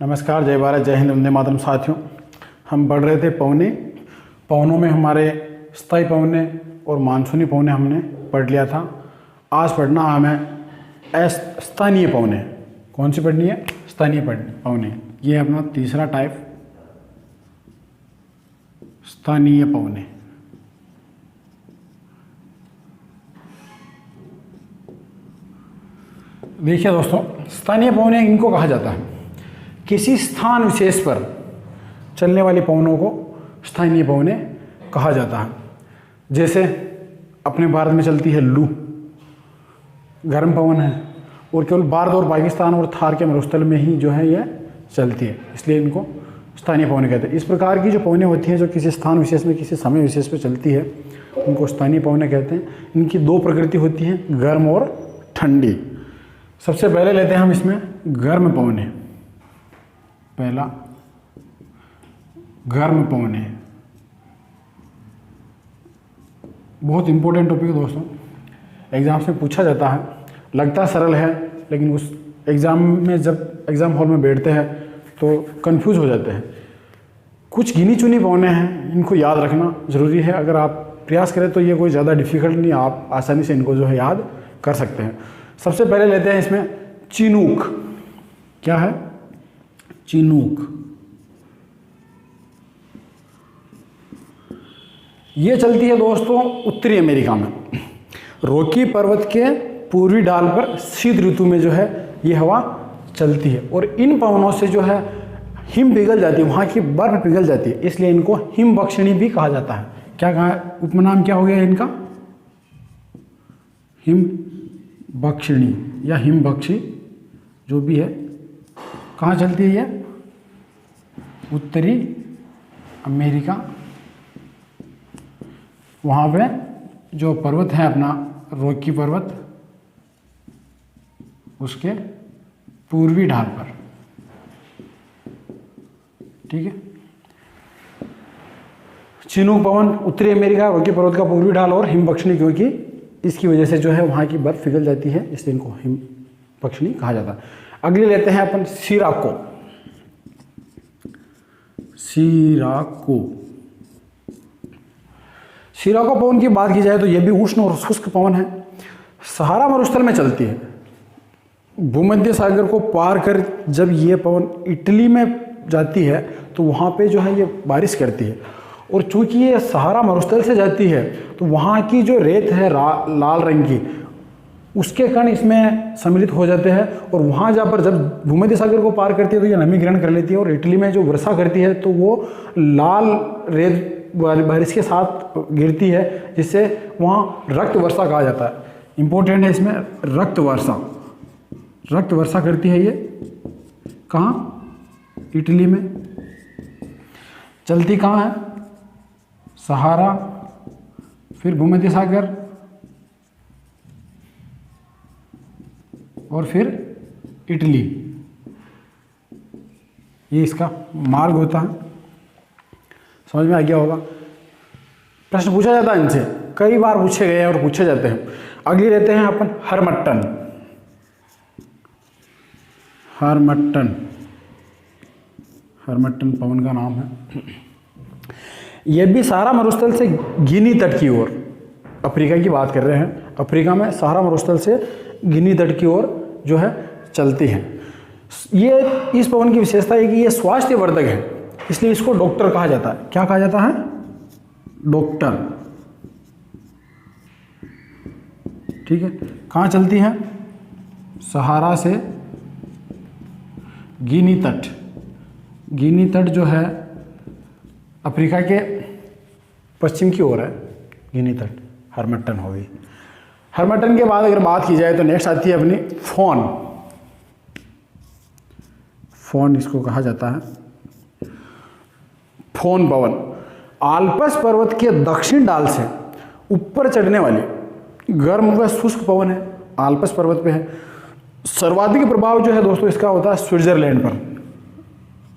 नमस्कार, जय भारत, जय हिंद, वंदे मातरम। साथियों, हम बढ़ रहे थे पौने। पवनों में हमारे स्थायी पवने और मानसूनी पवने हमने पढ़ लिया था। आज पढ़ना हमें स्थानीय पवने। कौन सी पढ़नी है? स्थानीय पवने। ये अपना तीसरा टाइप, स्थानीय पवने। देखिए दोस्तों, स्थानीय पवने इनको कहा जाता है, किसी स्थान विशेष पर चलने वाली पवनों को स्थानीय पवने कहा जाता है। जैसे अपने भारत में चलती है लू, गर्म पवन है, और केवल भारत और पाकिस्तान और थार के मरुस्थल में ही जो है यह चलती है, इसलिए इनको स्थानीय पवने कहते हैं। इस प्रकार की जो पवनें होती हैं जो किसी स्थान विशेष में किसी समय विशेष पर चलती है, उनको स्थानीय पवने कहते हैं। इनकी दो प्रकृति होती है, गर्म और ठंडी। सबसे पहले लेते हैं हम इसमें गर्म पवने। पहला गर्म पवने, बहुत इंपॉर्टेंट टॉपिक है दोस्तों, एग्जाम में पूछा जाता है। लगता सरल है, लेकिन उस एग्ज़ाम में जब एग्ज़ाम हॉल में बैठते हैं तो कंफ्यूज हो जाते हैं। कुछ गिनी चुनी पवने हैं, इनको याद रखना ज़रूरी है। अगर आप प्रयास करें तो ये कोई ज़्यादा डिफिकल्ट नहीं, आप आसानी से इनको जो है याद कर सकते हैं। सबसे पहले लेते हैं इसमें चिनूक। क्या है? चिनूक। ये चलती है दोस्तों उत्तरी अमेरिका में, रॉकी पर्वत के पूर्वी ढाल पर शीत ऋतु में जो है ये हवा चलती है, और इन पवनों से जो है हिम पिघल जाती है, वहाँ की बर्फ पिघल जाती है, इसलिए इनको हिम बक्षिणी भी कहा जाता है। क्या कहा? उपनाम क्या हो गया इनका? हिम बक्षिणी या हिम बक्षी, जो भी है। कहाँ चलती है ये? उत्तरी अमेरिका। वहाँ पे जो पर्वत है अपना रॉकी पर्वत, उसके पूर्वी ढाल पर। ठीक है। चिनूक पवन उत्तरी अमेरिका, रॉकी पर्वत का पूर्वी ढाल और हिम बक्षिणी, क्योंकि इसकी वजह से जो है वहाँ की बर्फ पिघल जाती है, इसलिए इनको हिम बक्षिणी कहा जाता है। अगली लेते हैं अपन सिराको। सिराको पवन की बात की जाए तो यह भी उष्ण और शुष्क पवन है। सहारा मरुस्थल में चलती है। भूमध्य सागर को पार कर जब ये पवन इटली में जाती है तो वहाँ पे जो है ये बारिश करती है, और चूंकि ये सहारा मरुस्थल से जाती है तो वहाँ की जो रेत है लाल रंग की, उसके कण इसमें सम्मिलित हो जाते हैं, और वहाँ जा पर जब भूमध्य सागर को पार करती है तो ये नमी ग्रहण कर लेती है, और इटली में जो वर्षा करती है तो वो लाल रेत बारिश के साथ गिरती है, जिससे वहाँ रक्त वर्षा कहा जाता है। इम्पोर्टेंट है इसमें रक्त वर्षा। रक्त वर्षा करती है ये कहाँ? इटली में। चलती कहाँ है? सहारा, फिर भूमध्य सागर, और फिर इटली। ये इसका मार्ग होता है। समझ में आ गया होगा। प्रश्न पूछा जाता है इनसे, कई बार पूछे गए हैं और पूछे जाते हैं। अगली लेते हैं अपन हरमट्टन। हरमट्टन पवन का नाम है। यह भी सहारा मरुस्थल से गिनी तट की ओर, अफ्रीका की बात कर रहे हैं, अफ्रीका में सहारा मरुस्थल से गिनी तट की ओर जो है चलती है। ये इस पवन की विशेषता है कि ये स्वास्थ्यवर्धक है, इसलिए इसको डॉक्टर कहा जाता है। क्या कहा जाता है? डॉक्टर। ठीक है। कहाँ चलती है? सहारा से गिनी तट। गिनी तट जो है अफ्रीका के पश्चिम की ओर है, गिनी तट। हरमट्टन हो गई। हरमट्टन के बाद अगर बात की जाए तो नेक्स्ट आती है अपनी फोन। फोन इसको कहा जाता है। फोन पवन आल्प्स पर्वत के दक्षिण ढाल से ऊपर चढ़ने वाली गर्म व शुष्क पवन है। आल्प्स पर्वत पे है। सर्वाधिक प्रभाव जो है दोस्तों इसका होता है स्विट्जरलैंड पर।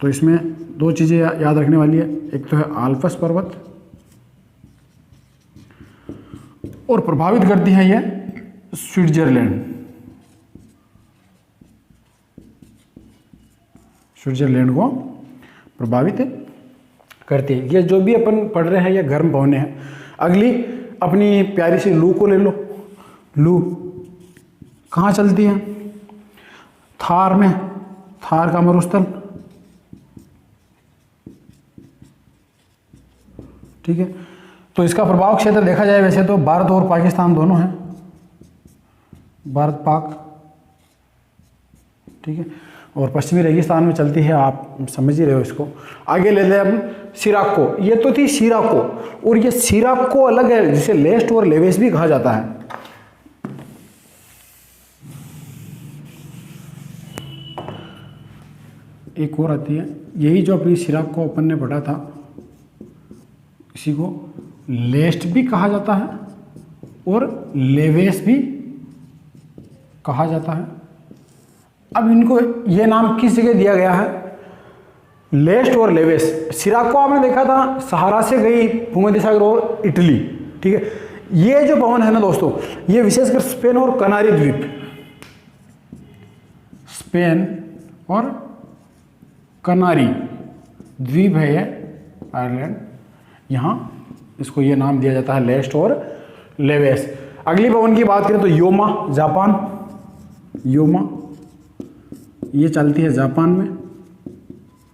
तो इसमें दो चीज़ें याद रखने वाली है, एक तो है आल्प्स पर्वत, और प्रभावित करती है ये स्विट्जरलैंड। स्विट्जरलैंड को प्रभावित करती है। ये जो भी अपन पढ़ रहे हैं ये गर्म पवनें हैं। अगली अपनी प्यारी सी लू को ले लो। लू कहाँ चलती है? थार में, थार का मरुस्थल, ठीक है। तो इसका प्रभाव क्षेत्र देखा जाए वैसे तो भारत और पाकिस्तान दोनों हैं, भारत पाक, ठीक है। और पश्चिमी रेगिस्तान में चलती है, आप समझ ही रहे हो इसको। आगे ले लें हम सिराको। ये तो थी सिराको, और ये सिराको अलग है जिसे लेस्ट और लेवेस भी कहा जाता है। एक और आती है, यही जो अपनी सिराको अपन ने पढ़ा था, इसी को लेस्ट भी कहा जाता है और लेवेस भी कहा जाता है। अब इनको ये नाम किस जगह दिया गया है? लेस्ट और लेवेस। सिराको आपने देखा था सहारा से गई भूमध्य सागर और इटली, ठीक है। ये जो पवन है ना दोस्तों, ये विशेषकर स्पेन और कनारी द्वीप, स्पेन और कनारी द्वीप है ये आयरलैंड, यहाँ इसको ये नाम दिया जाता है लेस्ट और लेवेस। अगली पवन की बात करें तो योमा, जापान। योमा ये चलती है जापान में,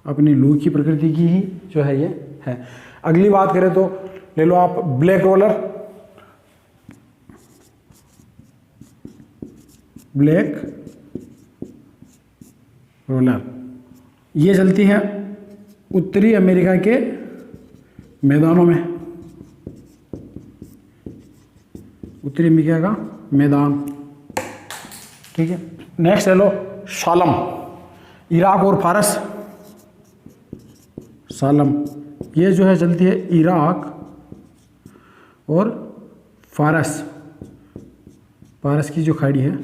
अपनी लू की प्रकृति की ही जो है ये है। अगली बात करें तो ले लो आप ब्लैक रोलर। ब्लैक रोलर ये चलती है उत्तरी अमेरिका के मैदानों में, उत्तरी अमेरिका का मैदान, ठीक है। नेक्स्ट ले लो सालम, इराक और फारस। सालम ये जो है चलती है इराक और फारस, फारस की जो खाड़ी है,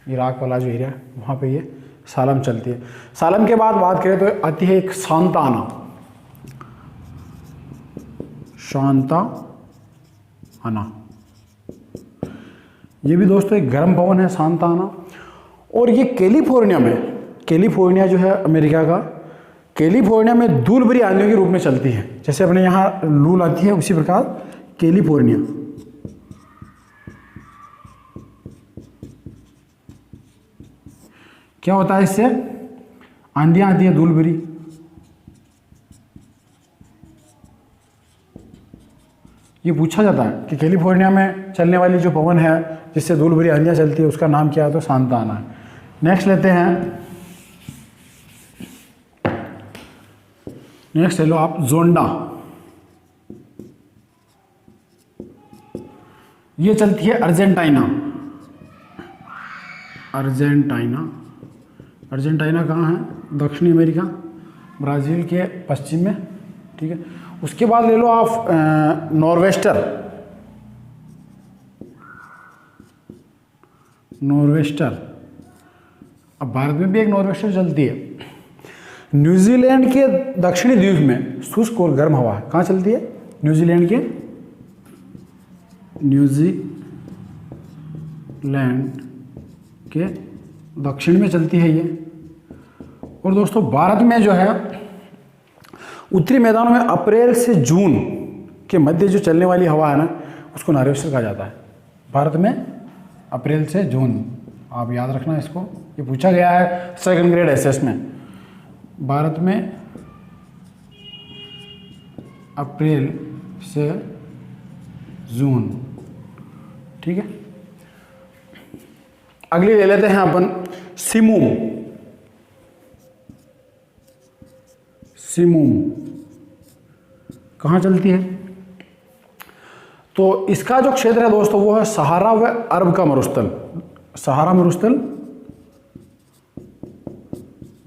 इराक वाला जो एरिया वहाँ पे ये सालम चलती है। सालम के बाद बात करें तो आती है एक सांता आना। शांता आना ये भी दोस्तों एक गर्म पवन है, सांता आना। और ये कैलिफोर्निया में, कैलिफोर्निया जो है अमेरिका का, कैलिफोर्निया में धूल भरी आंधियों के रूप में चलती है। जैसे अपने यहाँ लू आती है उसी प्रकार कैलिफोर्निया, क्या होता है इससे? आंधियाँ आती है धूल भरी। ये पूछा जाता है कि कैलिफोर्निया में चलने वाली जो पवन है जिससे धूल भरी आंधियाँ चलती है उसका नाम क्या है? तो सांता आना है। नेक्स्ट लेते हैं, नेक्स्ट ले लो आप जोंडा। ये चलती है अर्जेंटीना। अर्जेंटीना, अर्जेंटीना कहाँ है? दक्षिणी अमेरिका, ब्राज़ील के पश्चिम में, ठीक है। उसके बाद ले लो आप नॉर्वेस्टर। नॉर्वेस्टर, अब भारत में भी एक नॉर्वेस्टर चलती है। न्यूजीलैंड के दक्षिणी द्वीप में शुष्क और गर्म हवा है। कहाँ चलती है? न्यूजीलैंड के, न्यूजीलैंड के दक्षिण में चलती है ये। और दोस्तों भारत में जो है उत्तरी मैदानों में अप्रैल से जून के मध्य जो चलने वाली हवा है ना उसको नॉर्वेस्टर कहा जाता है। भारत में अप्रैल से जून, आप याद रखना इसको, ये पूछा गया है सेकंड ग्रेड एसएस में। भारत में अप्रैल से जून, ठीक है। अगली ले लेते हैं अपन सिमूम। सिमूम कहाँ चलती है? तो इसका जो क्षेत्र है दोस्तों वो है सहारा व अरब का मरुस्थल। सहारा मरुस्थल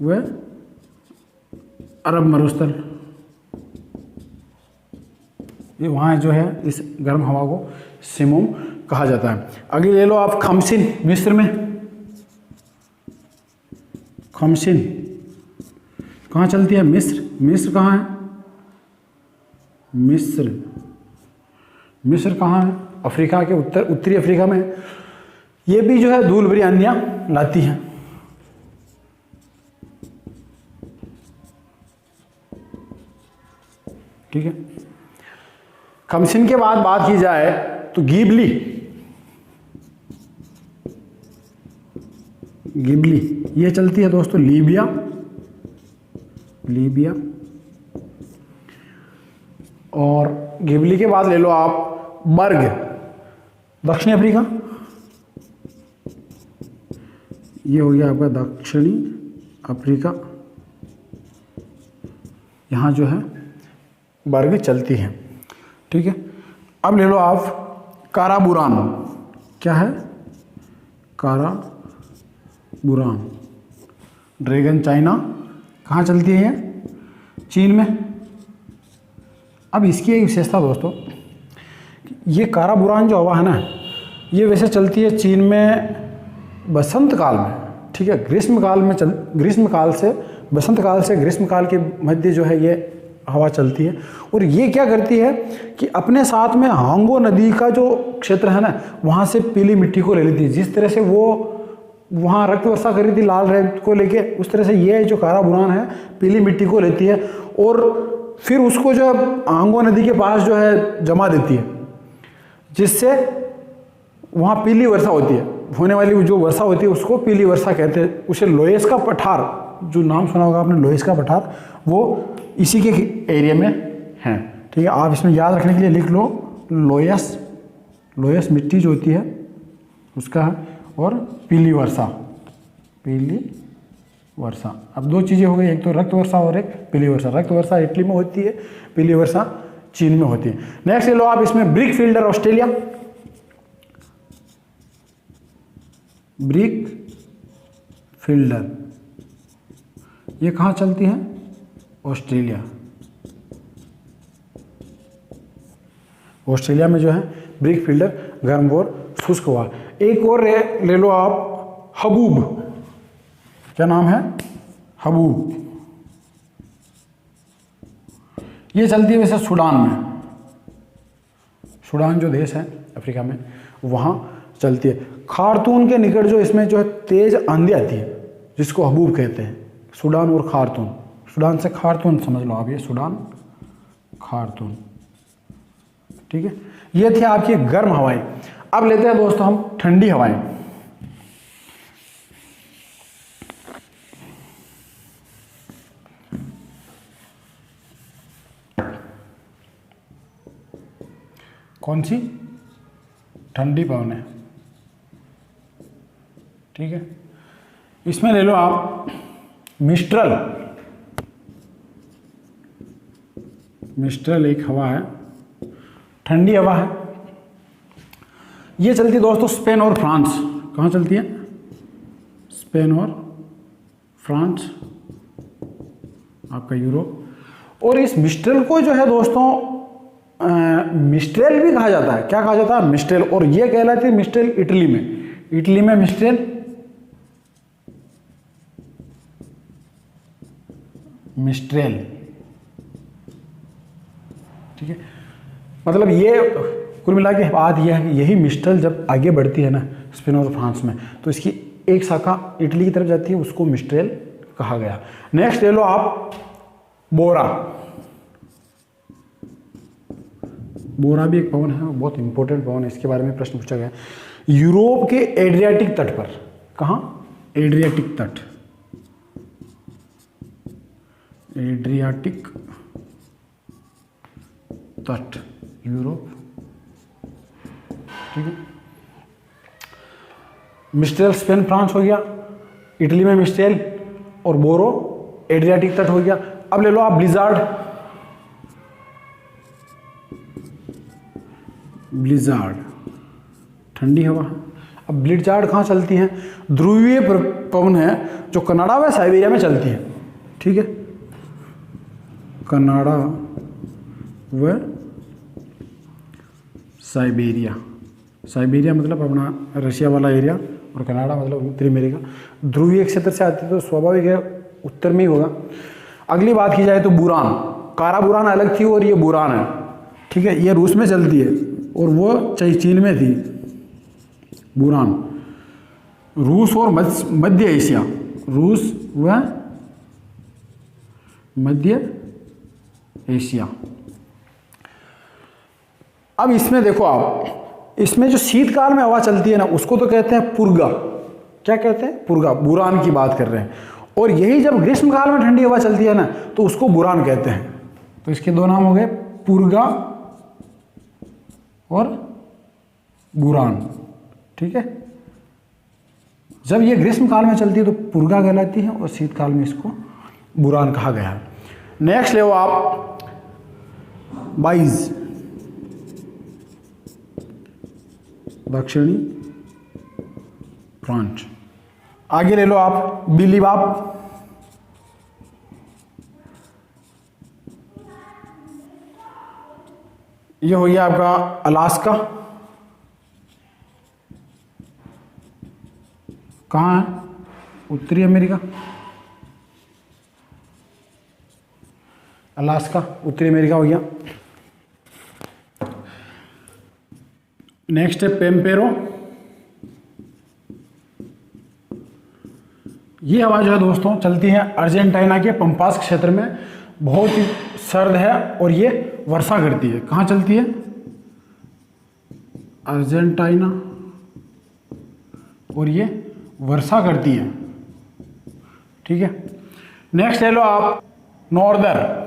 व अरब मरुस्थल, ये वहाँ जो है इस गर्म हवा को सिमूम कहा जाता है। अगली ले लो आप खमसिन, मिस्र में। खमसिन कहाँ चलती है? मिस्र। मिस्र कहाँ है? मिस्र, मिस्र कहाँ है? अफ्रीका के उत्तरी अफ्रीका में। ये भी जो है धूल भरी आंधियाँ लाती हैं। ठीक है। खमसिन के बाद बात की जाए तो गिबली, गिबली ये चलती है दोस्तों लीबिया, लीबिया। और गिबली के बाद ले लो आप बर्ग, दक्षिणी अफ्रीका, ये हो गया आपका दक्षिणी अफ्रीका। यहाँ जो है बर्ग चलती है, ठीक है। अब ले लो आप काराबुरान, क्या है काराबुरान, ड्रैगन चाइना, कहाँ चलती है ये, चीन में। अब इसकी एक विशेषता दोस्तों, ये काराबुरान जो हवा है ना, ये वैसे चलती है चीन में बसंत काल में, ठीक है। ग्रीष्म काल में ग्रीष्म काल से बसंत काल से ग्रीष्म काल के मध्य जो है ये हवा चलती है। और ये क्या करती है कि अपने साथ में हांगो नदी का जो क्षेत्र है ना, वहाँ से पीली मिट्टी को ले लेती है। जिस तरह से वो वहाँ रक्त वर्षा करी थी लाल रेत को लेके, उस तरह से ये जो काराबुरान है पीली मिट्टी को लेती है और फिर उसको जो है हांगो नदी के पास जो है जमा देती है, जिससे वहाँ पीली वर्षा होती है। होने वाली जो वर्षा होती है उसको पीली वर्षा कहते हैं। उसे लोयस का पठार, जो नाम सुना होगा आपने लोयस का पठार, वो इसी के एरिया में है, ठीक है। आप इसमें याद रखने के लिए लिख लो लोयस, लोयस मिट्टी जो होती है उसका है, और पीली वर्षा, पीली वर्षा। अब दो चीज़ें हो गई, एक तो रक्त वर्षा और एक पीली वर्षा। रक्त वर्षा इटली में होती है, पीली वर्षा चीन में होती है। नेक्स्ट ले लो आप इसमें brick fielder Australia, brick fielder ये कहाँ चलती है, ऑस्ट्रेलिया। ऑस्ट्रेलिया में जो है ब्रिक फील्डर गर्म और शुष्क हवा। एक और ले लो आप हबूब, क्या नाम है, हबूब। ये चलती है वैसे सूडान में, सूडान जो देश है अफ्रीका में, वहाँ चलती है। खार्तून के निकट जो इसमें जो है तेज आंधी आती है, जिसको हबूब कहते हैं। सूडान और खार्तून, सूडान से खार्तून समझ लो आप, ये सूडान खार्तून, ठीक है। ये थी आपकी गर्म हवाएं। अब लेते हैं दोस्तों हम ठंडी हवाएं। कौन सी, ठंडी पवनें, ठीक है। इसमें ले लो आप मिस्ट्रल, मिस्ट्रल एक हवा है, ठंडी हवा है। ये चलती है दोस्तों स्पेन और फ्रांस, कहाँ चलती है, स्पेन और फ्रांस, आपका यूरोप। और इस मिस्ट्रल को जो है दोस्तों मिस्ट्रेल भी कहा जाता है। क्या कहा जाता है, मिस्ट्रेल। और ये कहलाती है मिस्ट्रेल इटली में, इटली में मिस्ट्रेल, मिस्ट्रेल, ठीक है। मतलब ये कुल मिला के बात यह है कि यही मिस्ट्रेल जब आगे बढ़ती है ना स्पेन और फ्रांस में, तो इसकी एक शाखा इटली की तरफ जाती है, उसको मिस्ट्रेल कहा गया। नेक्स्ट ले लो आप बोरा, बोरा भी एक पवन है, बहुत इंपॉर्टेंट पवन है, इसके बारे में प्रश्न पूछा गया। यूरोप के एड्रियाटिक तट पर, कहाँ, एड्रियाटिक तट, एड्रियाटिक तट, यूरोप, ठीक है। मिस्ट्रेल स्पेन फ्रांस हो गया, इटली में मिस्ट्रेल और बोरो एड्रियाटिक तट हो गया। अब ले लो आप ब्लिजार्ड, ब्लिजार्ड ठंडी हवा। अब ब्लिजार्ड कहाँ चलती है, ध्रुवीय पवन है जो कनाडा व साइबेरिया में चलती है, ठीक है। कनाडा व साइबेरिया, साइबेरिया मतलब अपना रशिया वाला एरिया, और कनाडा मतलब उत्तरी अमेरिका। ध्रुवीय क्षेत्र से आती है तो स्वाभाविक है उत्तर में ही होगा। अगली बात की जाए तो बुरान, काराबुरान अलग थी और ये बुरान है, ठीक है। ये रूस में चलती है और वो चीन में थी। बुरान रूस और मध्य एशिया, रूस व मध्य एशिया, अब इसमें देखो आप, इसमें जो शीतकाल में हवा चलती है ना, उसको तो कहते हैं पुर्गा। क्या कहते हैं? पुर्गा, बुरान की बात कर रहे हैं। और यही जब ग्रीष्म काल में ठंडी हवा चलती है ना, तो उसको बुरान कहते हैं। तो इसके दो नाम हो गए, पुर्गा और बुरान। ठीक है, जब ये ग्रीष्म काल में चलती है तो पुर्गा कहलाती है, और शीतकाल में इसको बुरान कहा गया है। नेक्स्ट ले आप बाइज, दक्षिणी फ्रांच। आगे ले लो आप बिलीबाप, ये हो गया आपका अलास्का। कहाँ है? उत्तरी अमेरिका। अलास्का उत्तरी अमेरिका हो गया। नेक्स्ट है पेम्पेरो। ये हवा जो है दोस्तों चलती है अर्जेंटीना के पंपास क्षेत्र में, बहुत ही सर्द है और ये वर्षा करती है। कहाँ चलती है? अर्जेंटीना, और ये वर्षा करती है। ठीक है, नेक्स्ट ले लो आप नॉर्दर।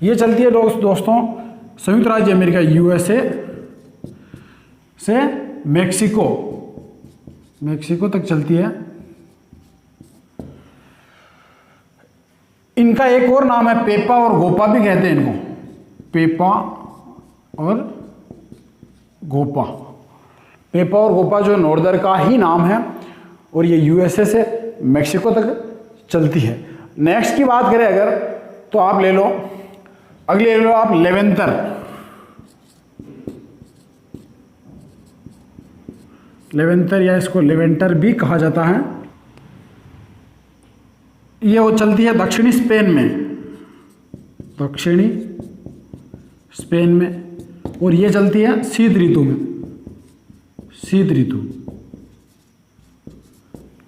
ये चलती है दोस्तों संयुक्त राज्य अमेरिका यूएसए से मैक्सिको तक चलती है। इनका एक और नाम है पेपा और गोपा भी कहते हैं इनको, पेपा और गोपा। पेपा और गोपा जो नॉर्दर का ही नाम है, और ये यूएसए से मैक्सिको तक चलती है। नेक्स्ट की बात करें अगर, तो आप ले लो, अगले ले लो आप लेवेंटर। लेवेंटर या इसको लेवेंटर भी कहा जाता है। ये वो चलती है दक्षिणी स्पेन में, दक्षिणी स्पेन में, और ये चलती है शीत ऋतु में, शीत ऋतु।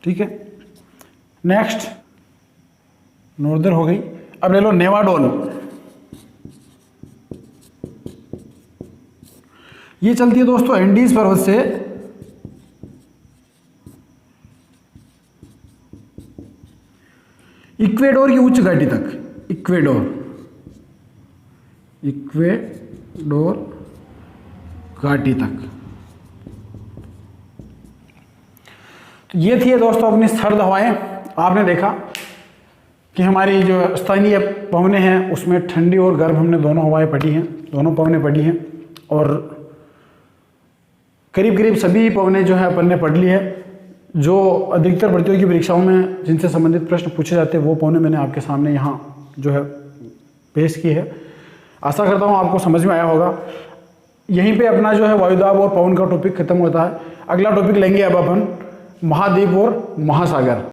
ठीक है, नेक्स्ट नॉर्दर हो गई। अब ले लो नेवाडोल। ये चलती है दोस्तों एंडीज पर्वत से इक्वेडोर की उच्च घाटी तक, इक्वेडोर घाटी तक। तो ये थी दोस्तों अपनी सर्द हवाएं। आपने देखा कि हमारी जो स्थानीय पवनें हैं उसमें ठंडी और गर्म हमने दोनों हवाएं पढ़ी हैं, दोनों पवनें पढ़ी हैं, और करीब करीब सभी पवनें जो है अपन ने पढ़ ली है। जो अधिकतर प्रतियोगी परीक्षाओं में जिनसे संबंधित प्रश्न पूछे जाते हैं वो पवनें मैंने आपके सामने यहाँ जो है पेश की है। आशा करता हूँ आपको समझ में आया होगा। यहीं पे अपना जो है वायुदाब और पवन का टॉपिक खत्म होता है। अगला टॉपिक लेंगे अब अपन महाद्वीप और महासागर।